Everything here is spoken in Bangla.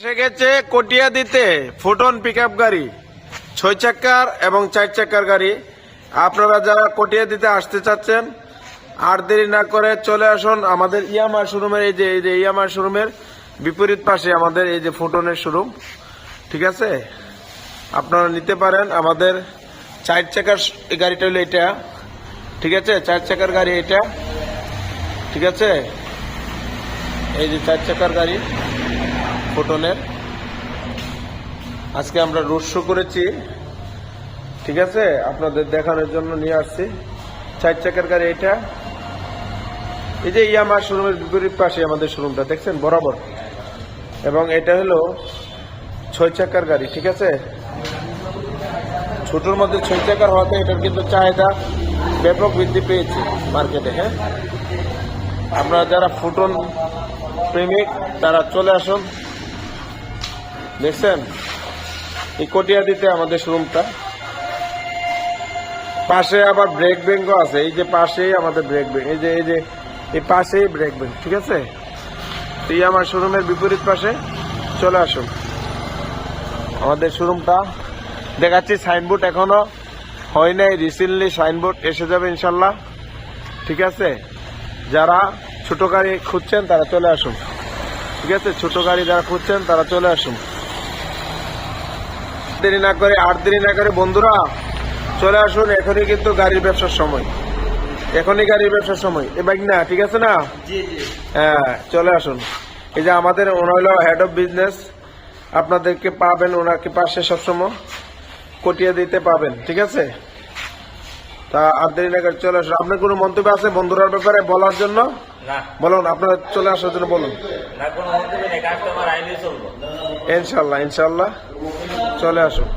এসে গেছে কটিয়াদীতে ফুটন পিকআপ গাড়ি ৬ চাকার এবং ৪ চাকার গাড়ি। আপনারা যারা কটিয়াদীতে আসতে চাচ্ছেন আর দেরি না করে চলে আসুন আমাদের ইয়ামার শোরুমের। এই যে ইয়ামার শোরুমের বিপরীত পাশে আমাদের এই যে ফুটনের শোরুম, ঠিক আছে। আপনারা নিতে পারেন আমাদের ৪ চাকার গাড়িটা হলো এটা, ঠিক আছে। ৪ চাকার গাড়ি এটা, ঠিক আছে। এই যে ৪ চাকার গাড়ি ফুটনের, আজকে আমরা রোড শো করেছি, ঠিক আছে। আপনাদের দেখানোর জন্য নিয়ে আসছি ৪ চাকার গাড়ি এটা। এই যে ইয়ামার শোরুমের বিপরীত পাশে আমাদের শোরুমটা দেখছেন বরাবর, এবং এটা হলো ৬ চাকার গাড়ি, ঠিক আছে। ছোটর মধ্যে ৬ চাকার হওয়াতে এটার কিন্তু চাহিদা ব্যাপক বৃদ্ধি পেয়েছে মার্কেটে। হ্যাঁ, আপনারা যারা ফুটন প্রেমিক তারা চলে আসুন। দেখছেন এই কটিয়াদীতে আমাদের শোরুমটা, পাশে আবার ব্রেক ব্যাংকও আছে। এই যে পাশেই আমাদের ব্রেক ব্যাংক, এই যে এই পাশেই ব্রেক ব্যাংক, ঠিক আছে। তো এই আমার শোরুমের বিপরীত পাশে চলে আসুন। আমাদের শোরুমটা দেখাচ্ছি, সাইনবোর্ড এখনো হয় নাই, রিসেন্টলি সাইনবোর্ড এসে যাবে ইনশাল্লাহ, ঠিক আছে। যারা ছোট গাড়ি খুঁজছেন তারা চলে আসুন, ঠিক আছে। ছোট গাড়ি যারা খুঁজছেন তারা চলে আসুন। দেরি না করে বন্ধুরা চলে আসুন। এখনই কিন্তু গাড়ির ব্যবসার সময়, এখনই গাড়ির ব্যবসার সময়। এ বাইক না, ঠিক আছে না? হ্যাঁ, চলে আসুন। এই যে আমাদের ওনার হলো হেড অফ বিজনেস, আপনাদেরকে পাবেন ওনাকে পাশে সবসময় কটিয়াদীতে পাবেন, ঠিক আছে। তা আর দেরি না করে চলে আসুন। আপনার কোনো মন্তব্য আছে বন্ধুরার ব্যাপারে বলার জন্য? বলুন, আপনারা চলে আসার জন্য বলুন। ইনশাল্লাহ চলে আসুন।